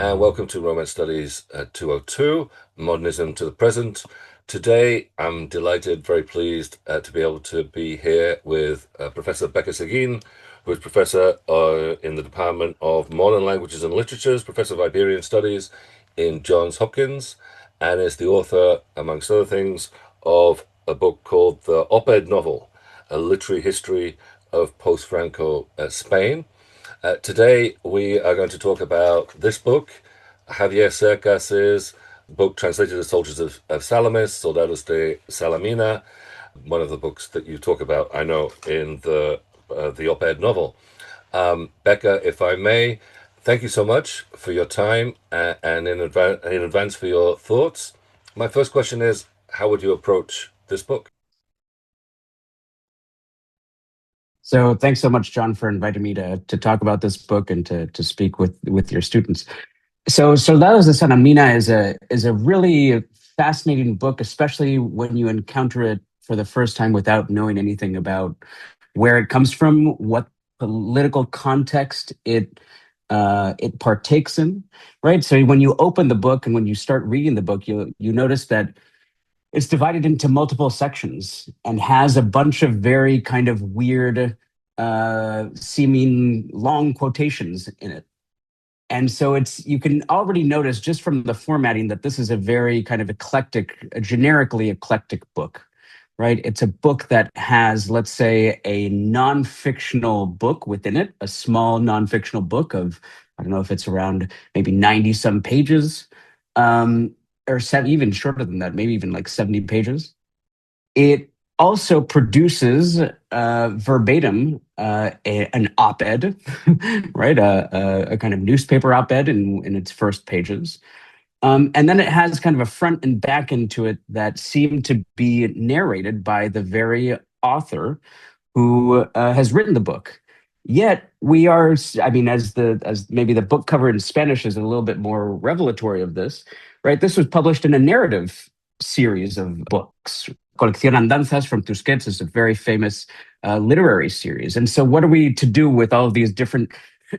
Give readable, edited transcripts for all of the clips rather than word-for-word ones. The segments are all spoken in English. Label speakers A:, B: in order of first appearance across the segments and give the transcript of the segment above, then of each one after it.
A: and welcome to Romance Studies 202, Modernism to the Present. Today, I'm delighted, very pleased to be able to be here with Professor Bécquer Seguín, who is Professor in the Department of Modern Languages and Literatures, Professor of Iberian Studies in Johns Hopkins, and is the author, amongst other things, of a book called The Op-Ed Novel, A Literary History of Post-Franco Spain. Today, we are going to talk about this book, Javier Cercas's book translated as Soldiers of Salamis, Soldados de Salamina, one of the books that you talk about, I know, in the op-ed novel. Bécquer, if I may, thank you so much for your time and in advance for your thoughts. My first question is, how would you approach this book?
B: So thanks so much, John, for inviting me to talk about this book and to speak with your students. So Soldados de Salamina is a really fascinating book, especially when you encounter it for the first time without knowing anything about where it comes from, what political context it partakes in, right? So when you open the book and when you start reading the book, you notice that it's divided into multiple sections and has a bunch of very kind of weird seeming long quotations in it. And so you can already notice just from the formatting that this is a very kind of eclectic, a generically eclectic book, right? It's a book that has, let's say, a non-fictional book within it, a small non-fictional book of, I don't know if it's around maybe 90 some pages. Or even shorter than that, maybe even like 70 pages. It also produces verbatim an op-ed, right? A kind of newspaper op-ed in its first pages. And then it has kind of a front and back into it that seem to be narrated by the very author who has written the book. Yet we are, I mean, as maybe the book cover in Spanish is a little bit more revelatory of this, right? This was published in a narrative series of books. Colección Andanzas from Tusquets is a very famous literary series. And so what are we to do with all of these different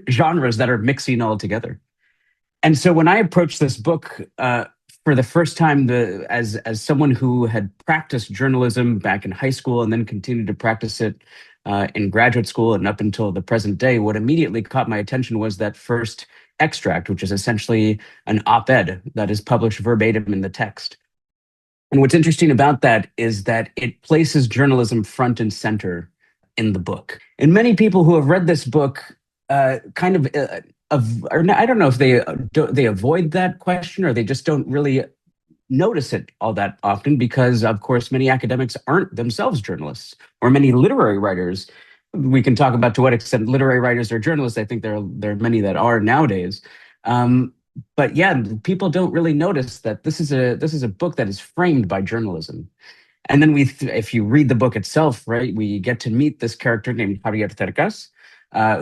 B: genres that are mixing all together? And so when I approached this book for the first time, as someone who had practiced journalism back in high school and then continued to practice it in graduate school and up until the present day, what immediately caught my attention was that first extract, which is essentially an op-ed that is published verbatim in the text. And what's interesting about that is that it places journalism front and center in the book. And many people who have read this book or I don't know if they avoid that question or they just don't really notice it all that often because, of course, many academics aren't themselves journalists, or many literary writers. We can talk about to what extent literary writers are journalists. I think there are many that are nowadays. But yeah, people don't really notice that this is a book that is framed by journalism. And then if you read the book itself, right, we get to meet this character named Javier Cercas,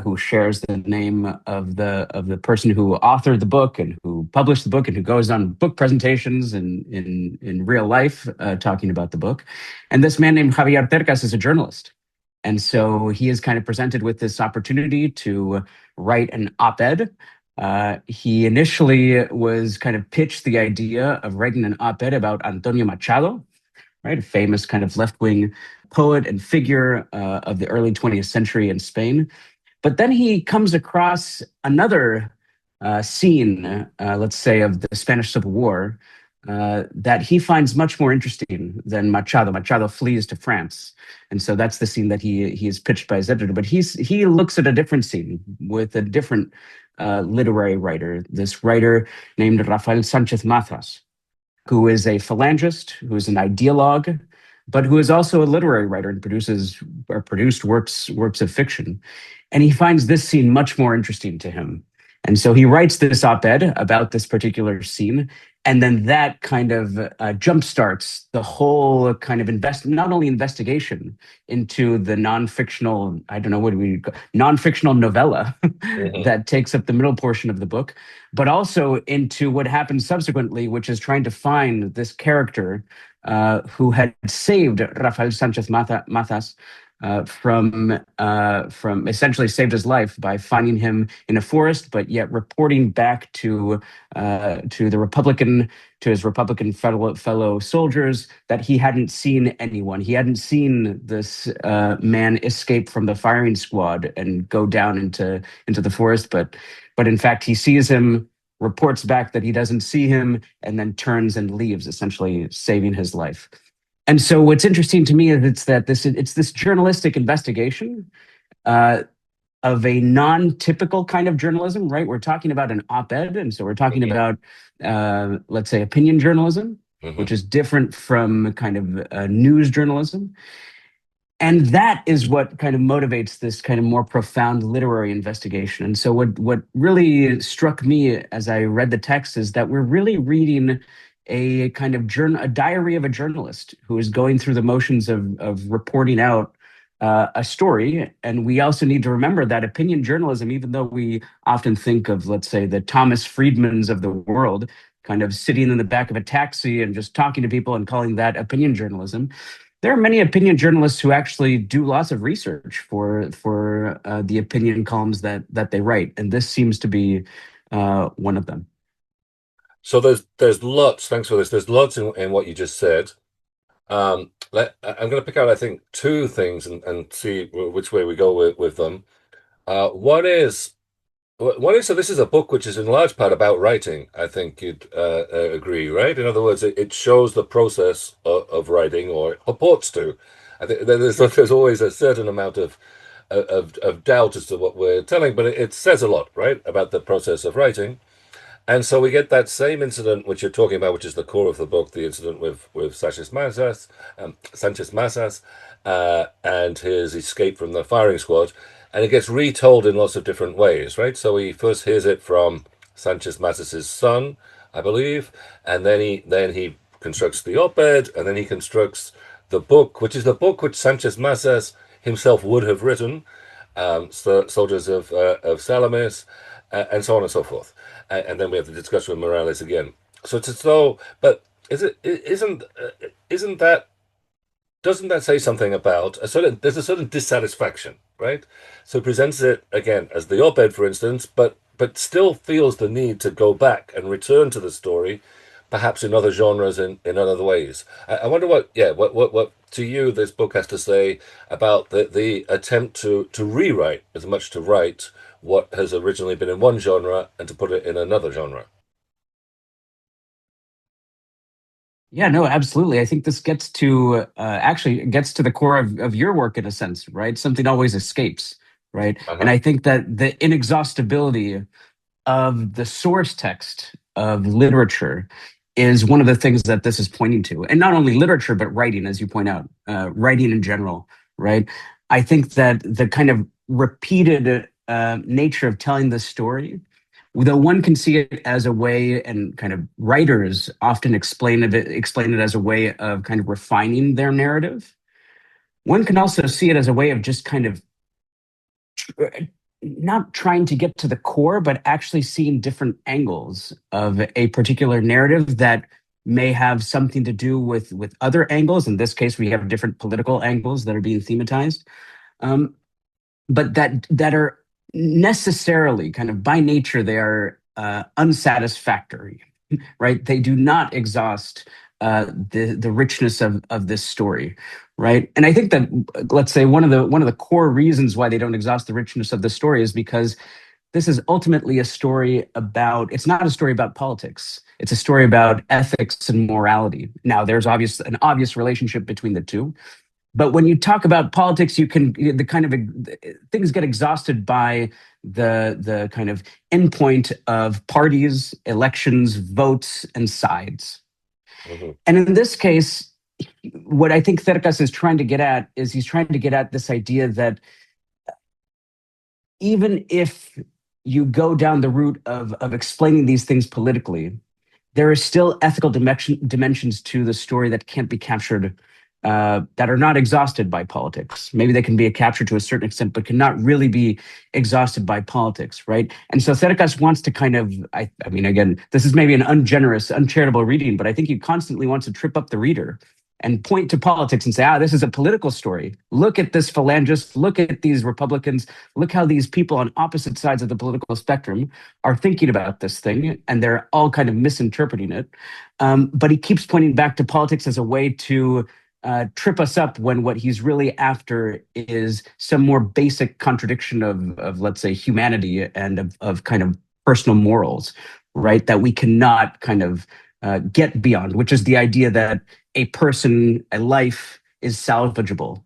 B: who shares the name of the person who authored the book and who published the book and who goes on book presentations in real life talking about the book. And this man named Javier Cercas is a journalist. And so he is kind of presented with this opportunity to write an op-ed. He initially was kind of pitched the idea of writing an op-ed about Antonio Machado, right, a famous kind of left-wing poet and figure of the early 20th century in Spain. But then he comes across another scene, let's say, of the Spanish Civil War that he finds much more interesting than Machado. Machado flees to France. And so that's the scene that he is pitched by his editor. But he looks at a different scene with a different literary writer, this writer named Rafael Sanchez Mazas, who is a philangist, who is an ideologue, but who is also a literary writer and produced works of fiction. And he finds this scene much more interesting to him. And so he writes this op-ed about this particular scene. And then that kind of jumpstarts the whole kind of not only investigation into the non-fictional, I don't know what we call non-fictional novella that takes up the middle portion of the book, but also into what happens subsequently, which is trying to find this character who had saved Rafael Sanchez Mazas from essentially saved his life by finding him in a forest, but yet reporting back to the Republican to his Republican fellow soldiers that he hadn't seen anyone. He hadn't seen this man escape from the firing squad and go down into the forest, but in fact he sees him, reports back that he doesn't see him, and then turns and leaves, essentially saving his life. And so what's interesting to me is it's this journalistic investigation of a non-typical kind of journalism, right? We're talking about an op-ed, and so we're talking about, let's say, opinion journalism, which is different from kind of news journalism. And that is what kind of motivates this kind of more profound literary investigation. And so what really struck me as I read the text is that we're really reading a kind of a diary of a journalist who is going through the motions of reporting out a story. And we also need to remember that opinion journalism, even though we often think of, let's say, the Thomas Friedmans of the world, kind of sitting in the back of a taxi and just talking to people and calling that opinion journalism, there are many opinion journalists who actually do lots of research for the opinion columns that they write, and this seems to be one of them.
A: So there's lots. Thanks for this. There's lots in what you just said. I'm going to pick out, I think, two things and see which way we go with them. One is so this is a book which is in large part about writing. I think you'd agree, right? In other words, it shows the process of writing, or purports to. I think there's always a certain amount of doubt as to what we're telling, but it says a lot, right, about the process of writing. And so we get that same incident which you're talking about, which is the core of the book, the incident with Sanchez Mazas, and his escape from the firing squad. And it gets retold in lots of different ways, right? So he first hears it from Sanchez Mazas' son, I believe, and then he constructs the op-ed, and then he constructs the book, which is the book which Sanchez Mazas himself would have written, Soldiers of Salamis, and so on and so forth. And then we have the discussion with Morales again. So it's as though, but isn't that, doesn't that say something about there's a certain dissatisfaction, right? So it presents it again as the op-ed, for instance, but still feels the need to go back and return to the story, perhaps in other genres, in other ways. I wonder what to you this book has to say about the attempt to rewrite, as much to write what has originally been in one genre and to put it in another genre.
B: Yeah, no, absolutely. I think this gets to actually gets to the core of your work in a sense, right? Something always escapes, right? And I think that the inexhaustibility of the source text of literature is one of the things that this is pointing to. And not only literature, but writing, as you point out, writing in general, right? I think that the kind of repeated nature of telling the story, though one can see it as a way, and kind of writers often explain it as a way of kind of refining their narrative, one can also see it as a way of just kind of not trying to get to the core, but actually seeing different angles of a particular narrative that may have something to do with other angles. In this case, we have different political angles that are being thematized, but that are necessarily, kind of by nature, they are unsatisfactory, right? They do not exhaust the richness of this story, right? And I think that, let's say, one of the core reasons why they don't exhaust the richness of the story is because this is ultimately a story about, it's not a story about politics. It's a story about ethics and morality. Now, there's an obvious relationship between the two. But when you talk about politics, you can, the kind of things get exhausted by the kind of endpoint of parties, elections, votes, and sides. And in this case, what I think Cercas is trying to get at is he's trying to get at this idea that even if you go down the route of explaining these things politically, there are still ethical dimensions to the story that can't be captured, that are not exhausted by politics. Maybe they can be captured to a certain extent, but cannot really be exhausted by politics, right? And so Cercas wants to kind of, I mean, again, this is maybe an ungenerous, uncharitable reading, but I think he constantly wants to trip up the reader and point to politics and say, this is a political story. Look at this phalangist, look at these Republicans, look how these people on opposite sides of the political spectrum are thinking about this thing, and they're all kind of misinterpreting it. But he keeps pointing back to politics as a way to trip us up when what he's really after is some more basic contradiction of let's say, humanity and of kind of personal morals, right? That we cannot kind of get beyond, which is the idea that a person, a life is salvageable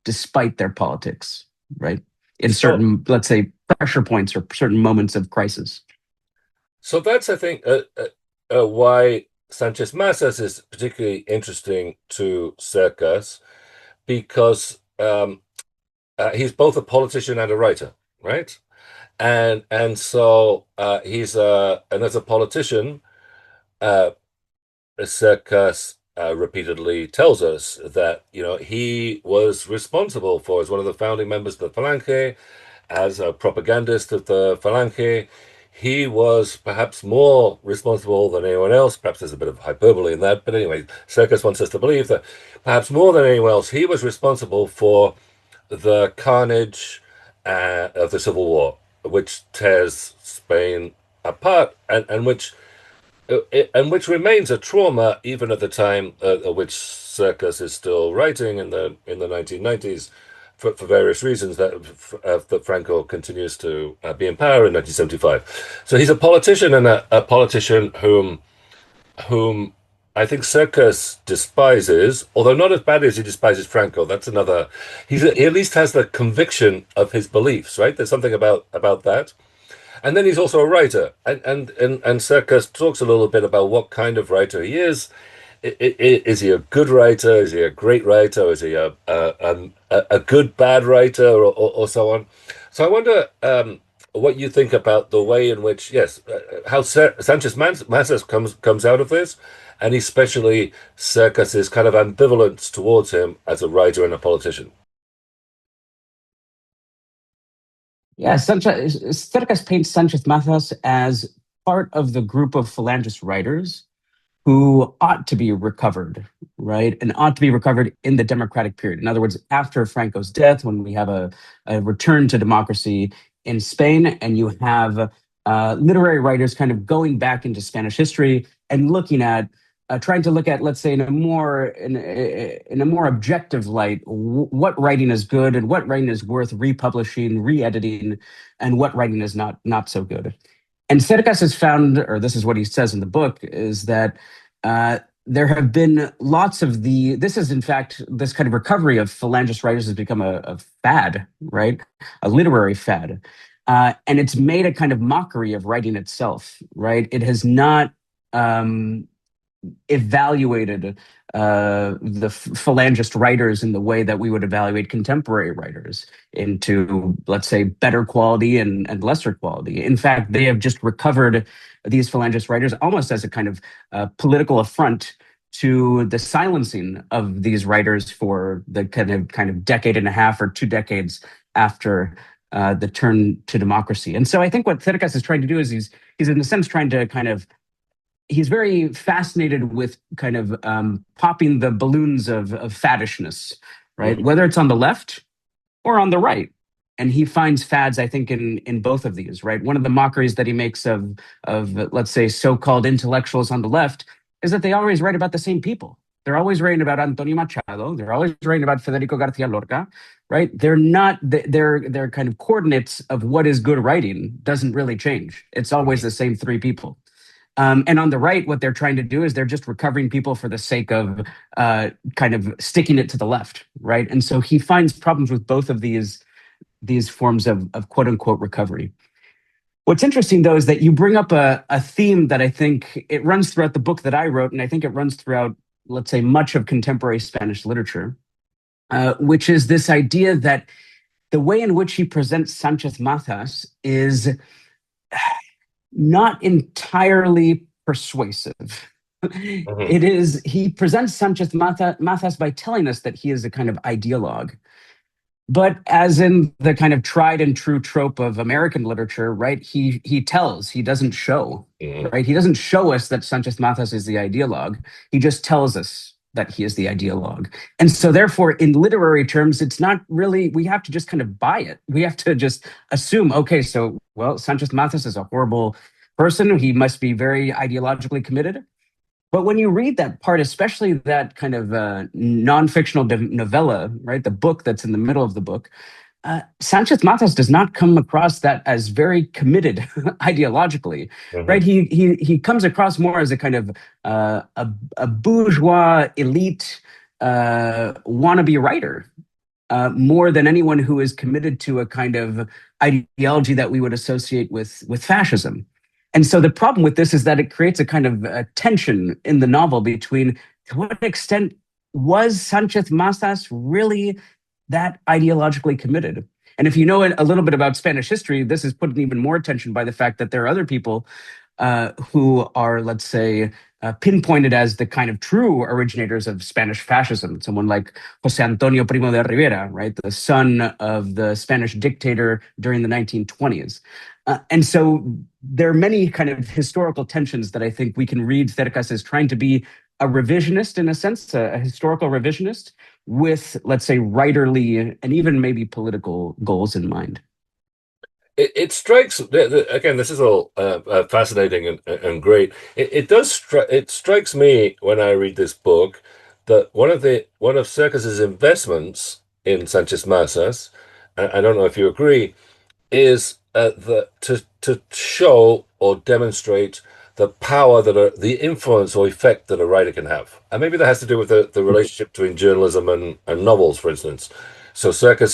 B: despite their politics, right? In certain, let's say, pressure points or certain moments of crisis.
A: So that's, I think, why Sanchez Mazas is particularly interesting to Cercas, because he's both a politician and a writer, right? And so and as a politician, Cercas repeatedly tells us that he was responsible for, as one of the founding members of the Falange, as a propagandist of the Falange. He was perhaps more responsible than anyone else. Perhaps there's a bit of hyperbole in that, but anyway, Cercas wants us to believe that perhaps more than anyone else, he was responsible for the carnage of the Civil War, which tears Spain apart, and which remains a trauma even at the time at which Cercas is still writing in the 1990s, for various reasons, that Franco continues to be in power in 1975. So he's a politician, and a politician whom I think Cercas despises, although not as badly as he despises Franco. That's another. He at least has the conviction of his beliefs, right? There's something about that. And then he's also a writer, and Cercas talks a little bit about what kind of writer he is. Is he a good writer? Is he a great writer? Is he a good bad writer, or so on? So I wonder what you think about the way in which, yes, how Sanchez Mazas comes out of this, and especially Cercas's kind of ambivalence towards him as a writer and a politician.
B: Yeah, Cercas paints Sanchez Mazas as part of the group of Falangist writers who ought to be recovered, right? And ought to be recovered in the democratic period. In other words, after Franco's death, when we have a return to democracy in Spain, and you have literary writers kind of going back into Spanish history and looking at trying to look at, let's say, in a more objective light, what writing is good and what writing is worth republishing, re-editing, and what writing is not so good. And Cercas has found, or this is what he says in the book, is that there have been lots of this is in fact, this kind of recovery of Falangist writers has become a fad, right? A literary fad. And it's made a kind of mockery of writing itself, right? It has not evaluated the Falangist writers in the way that we would evaluate contemporary writers into, let's say, better quality and lesser quality. In fact, they have just recovered these Falangist writers almost as a kind of political affront to the silencing of these writers for the kind of decade and a half or 2 decades after the turn to democracy. And so I think what Cercas is trying to do is he's in a sense trying to kind of, he's very fascinated with kind of popping the balloons of faddishness, right? Whether it's on the left or on the right. And he finds fads, I think, in both of these, right? One of the mockeries that he makes of let's say, so-called intellectuals on the left is that they always write about the same people. They're always writing about Antonio Machado. They're always writing about Federico Garcia Lorca, right? They're not, their kind of coordinates of what is good writing doesn't really change. It's always the same 3 people. And on the right, what they're trying to do is they're just recovering people for the sake of kind of sticking it to the left, right? And so he finds problems with both of these forms of quote unquote recovery. What's interesting, though, is that you bring up a theme that I think it runs throughout the book that I wrote, and I think it runs throughout, let's say, much of contemporary Spanish literature, which is this idea that the way in which he presents Sanchez Mazas is not entirely persuasive. It is, he presents Sanchez Mazas by telling us that he is a kind of ideologue. But as in the kind of tried and true trope of American literature, right? He tells, he doesn't show, right? He doesn't show us that Sanchez Mazas is the ideologue. He just tells us that he is the ideologue. And so therefore, in literary terms, it's not really, we have to just kind of buy it. We have to just assume, okay, so, well, Sanchez Mazas is a horrible person. He must be very ideologically committed. But when you read that part, especially that kind of non-fictional novella, right, the book that's in the middle of the book, Sanchez Matas does not come across that as very committed ideologically, right? He comes across more as a kind of a bourgeois elite wannabe writer, more than anyone who is committed to a kind of ideology that we would associate with fascism. And so the problem with this is that it creates a kind of a tension in the novel between to what extent was Sanchez Mazas really that ideologically committed? And if you know a little bit about Spanish history, this is put in even more attention by the fact that there are other people who are, let's say, pinpointed as the kind of true originators of Spanish fascism. Someone like José Antonio Primo de Rivera, right, the son of the Spanish dictator during the 1920s. And so there are many kind of historical tensions that I think we can read Cercas as trying to be a revisionist in a sense, a historical revisionist with, let's say, writerly and even maybe political goals in mind.
A: It strikes again. This is all fascinating and great. It strikes me when I read this book that one of Cercas's investments in Sanchez Mazas, I don't know if you agree, is to show or demonstrate the power the influence or effect that a writer can have, and maybe that has to do with the relationship between journalism and novels, for instance. So Cercas,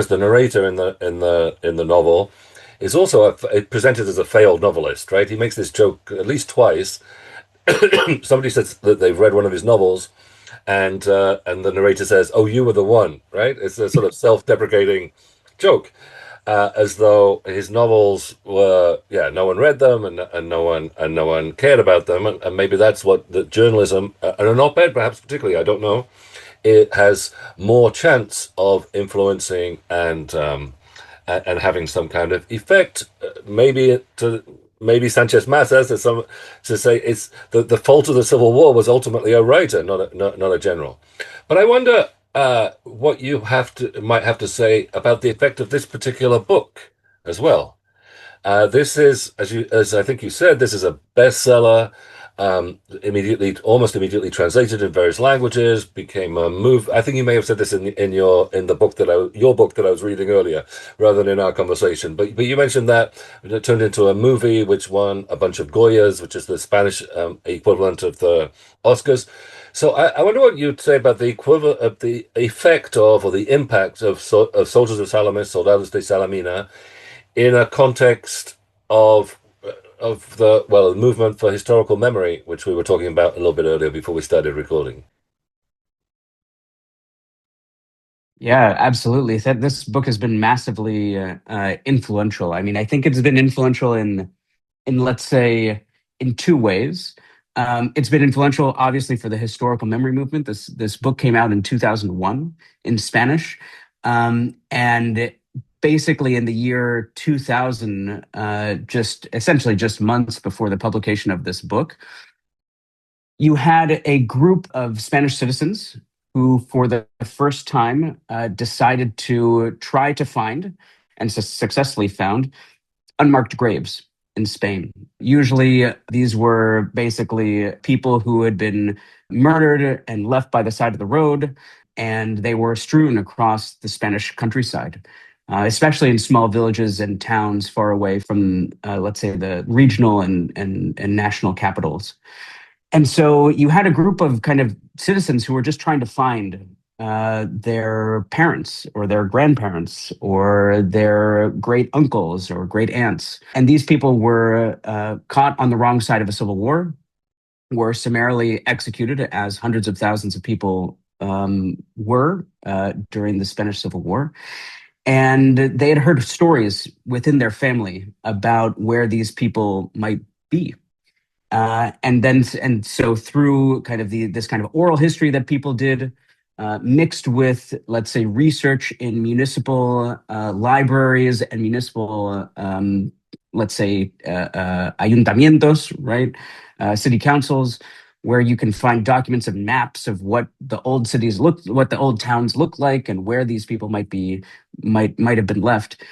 A: the narrator in the novel, is also presented as a failed novelist, right? He makes this joke at least twice. Somebody says that they've read one of his novels, and the narrator says, "Oh, you were the one," right? It's a sort of self-deprecating joke, as though his novels were, yeah, no one read them, and no one cared about them, and maybe that's what the journalism and an op-ed, perhaps particularly, I don't know, it has more chance of influencing and having some kind of effect. Maybe Sanchez Mazas to say it's the fault of the Civil War was ultimately a writer, not a general. But I wonder what you might have to say about the effect of this particular book as well. This is, as I think you said, this is a bestseller. Almost immediately translated in various languages. Became a move. I think you may have said this in the book your book that I was reading earlier, rather than in our conversation. But you mentioned that it turned into a movie which won a bunch of Goyas, which is the Spanish equivalent of the Oscars. So I wonder what you'd say about the equivalent of the effect of or the impact of Soldiers of Salamis, Soldados de Salamina, in a context of the movement for historical memory, which we were talking about a little bit earlier before we started recording.
B: Yeah, absolutely. This book has been massively influential. I mean, I think it's been influential in let's say in two ways. It's been influential, obviously, for the historical memory movement. This book came out in 2001 in Spanish, and basically in the year 2000, just months before the publication of this book, you had a group of Spanish citizens who, for the first time, decided to try to find and successfully found unmarked graves in Spain. Usually, these were basically people who had been murdered and left by the side of the road, and they were strewn across the Spanish countryside. Especially in small villages and towns far away from, let's say, the regional and national capitals. And so you had a group of kind of citizens who were just trying to find their parents or their grandparents or their great uncles or great aunts. And these people were caught on the wrong side of a civil war, were summarily executed, as hundreds of thousands of people were during the Spanish Civil War. And they had heard stories within their family about where these people might be. And so through kind of this kind of oral history that people did, mixed with, let's say, research in municipal libraries and municipal, let's say, ayuntamientos, right? City councils, where you can find documents and maps of what the old what the old towns look like, and where these people might have been left.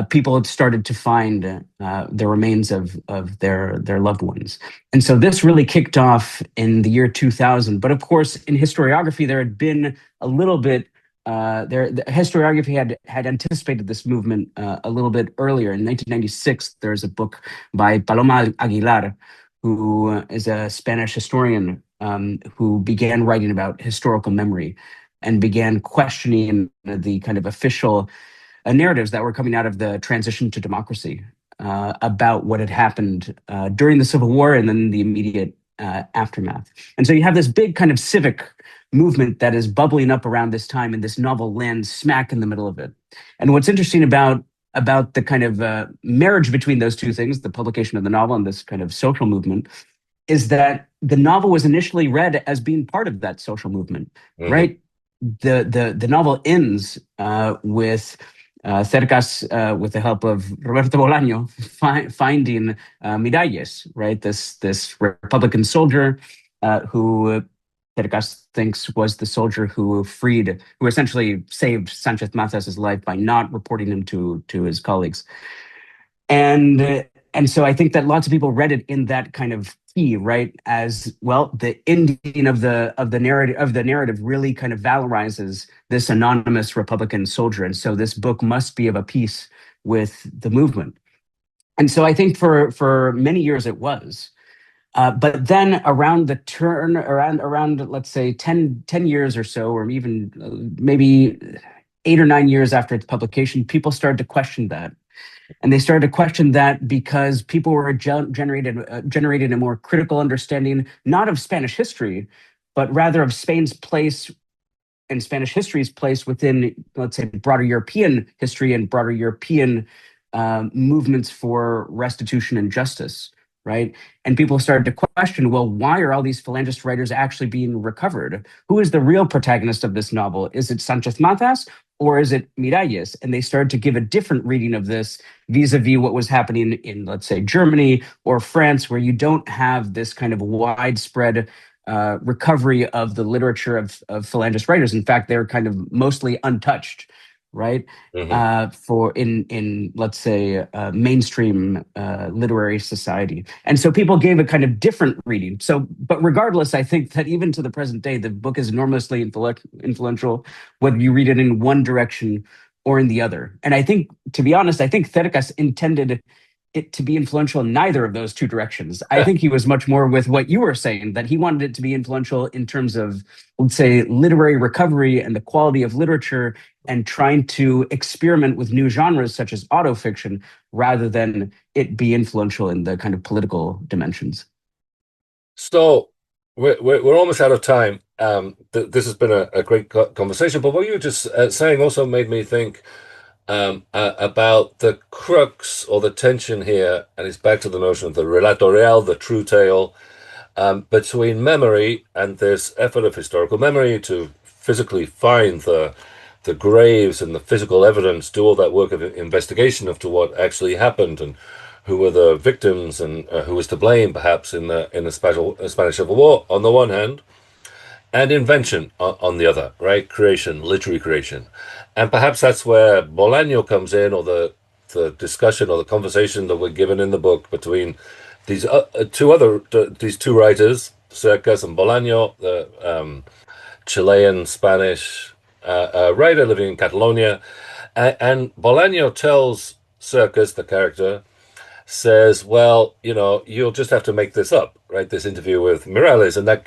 B: People had started to find the remains of their loved ones, and so this really kicked off in the year 2000. But of course, in historiography, there had been a little bit. The historiography had anticipated this movement a little bit earlier. In 1996, there's a book by Paloma Aguilar, who is a Spanish historian, who began writing about historical memory and began questioning the kind of official narratives that were coming out of the transition to democracy, about what had happened during the Civil War and then the immediate aftermath. And so you have this big kind of civic movement that is bubbling up around this time, and this novel lands smack in the middle of it. And what's interesting about the kind of marriage between those two things, the publication of the novel and this kind of social movement, is that the novel was initially read as being part of that social movement, right? The novel ends with Cercas, with the help of Roberto Bolaño, finding Miralles, right? This Republican soldier who Cercas thinks was the soldier who essentially saved Sanchez Mazas's life by not reporting him to his colleagues. And so I think that lots of people read it in that kind of key, right? As well, the ending of the narrative really kind of valorizes this anonymous Republican soldier, and so this book must be of a piece with the movement. And so I think for many years it was. But then around let's say 10 years or so, or even maybe 8 or 9 years after its publication, people started to question that. And they started to question that because people were generating a more critical understanding, not of Spanish history, but rather of Spain's place and Spanish history's place within, let's say, broader European history and broader European movements for restitution and justice, right? And people started to question, well, why are all these phalangist writers actually being recovered? Who is the real protagonist of this novel? Is it Sanchez Mazas or is it Miralles? And they started to give a different reading of this vis-a-vis what was happening in, let's say, Germany or France, where you don't have this kind of widespread recovery of the literature of phalangist writers. In fact, they're kind of mostly untouched, right? For in let's say mainstream literary society. And so people gave a kind of different reading. So, but regardless, I think that even to the present day, the book is enormously influential, whether you read it in one direction or in the other. And I think, to be honest, I think Cercas intended it to be influential in neither of those two directions. I think he was much more with what you were saying, that he wanted it to be influential in terms of, let's say, literary recovery and the quality of literature, and trying to experiment with new genres such as autofiction, rather than it be influential in the kind of political dimensions.
A: So we're almost out of time. This has been a great conversation, but what you were just saying also made me think about the crux or the tension here, and it's back to the notion of the relato real, the true tale, between memory and this effort of historical memory to physically find the graves and the physical evidence, do all that work of investigation of to what actually happened and who were the victims and who was to blame, perhaps in the Spanish Civil War on the one hand, and invention on the other, right? Creation, literary creation. And perhaps that's where Bolaño comes in, or the discussion or the conversation that we're given in the book between these two writers, Cercas and Bolaño, the Chilean Spanish writer living in Catalonia. And Bolaño tells Cercas, the character, says, well, you'll just have to make this up, right? This interview with Miralles, and that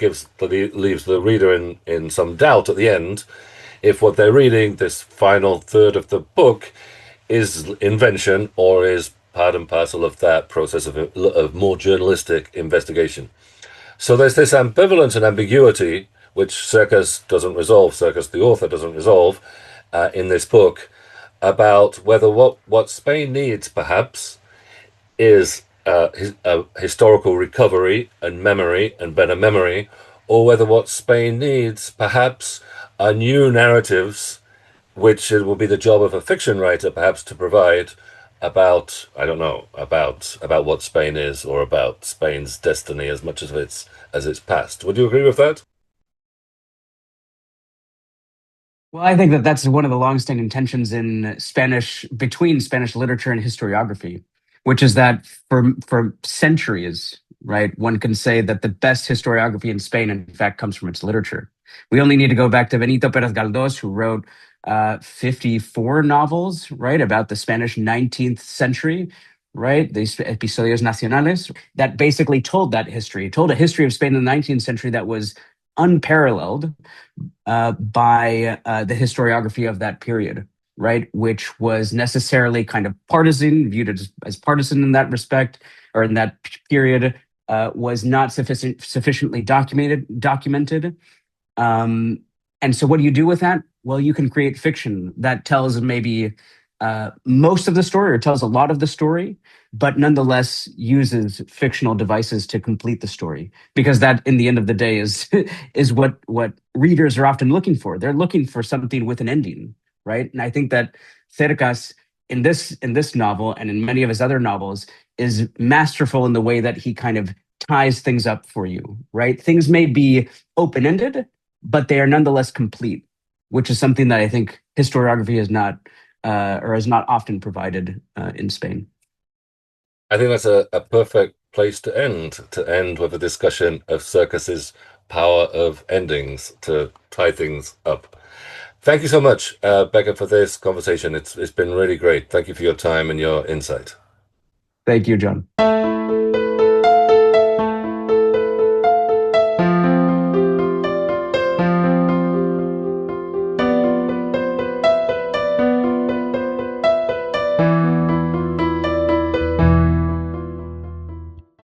A: leaves the reader in some doubt at the end if what they're reading, this final third of the book, is invention or is part and parcel of that process of more journalistic investigation. So there's this ambivalence and ambiguity which Cercas doesn't resolve, Cercas the author doesn't resolve in this book, about whether what Spain needs perhaps is historical recovery and memory and better memory, or whether what Spain needs perhaps are new narratives, which it will be the job of a fiction writer perhaps to provide about, I don't know, about what Spain is or about Spain's destiny as much as its past. Would you agree with that?
B: Well, I think that that's one of the longstanding tensions in Spanish between Spanish literature and historiography, which is that for centuries, right, one can say that the best historiography in Spain, in fact, comes from its literature. We only need to go back to Benito Pérez Galdós, who wrote 54 novels, right, about the Spanish 19th century, right, these episodios nacionales that basically told that history, told a history of Spain in the 19th century that was unparalleled by the historiography of that period, right? Which was necessarily kind of partisan, viewed as partisan in that respect, or in that period, was not sufficiently documented. Um, and so, what do you do with that? Well, you can create fiction that tells maybe most of the story or tells a lot of the story, but nonetheless uses fictional devices to complete the story. Because that, in the end of the day, is is what readers are often looking for. They're looking for something with an ending, right? And I think that Cercas in this novel and in many of his other novels is masterful in the way that he kind of ties things up for you, right? Things may be open ended, but they are nonetheless complete, which is something that I think historiography has not or is not often provided in Spain.
A: I think that's a perfect place to end with a discussion of Circus's power of endings to tie things up. Thank you so much, Bécquer, for this conversation. It's been really great. Thank you for your time and your insight.
B: Thank you, John.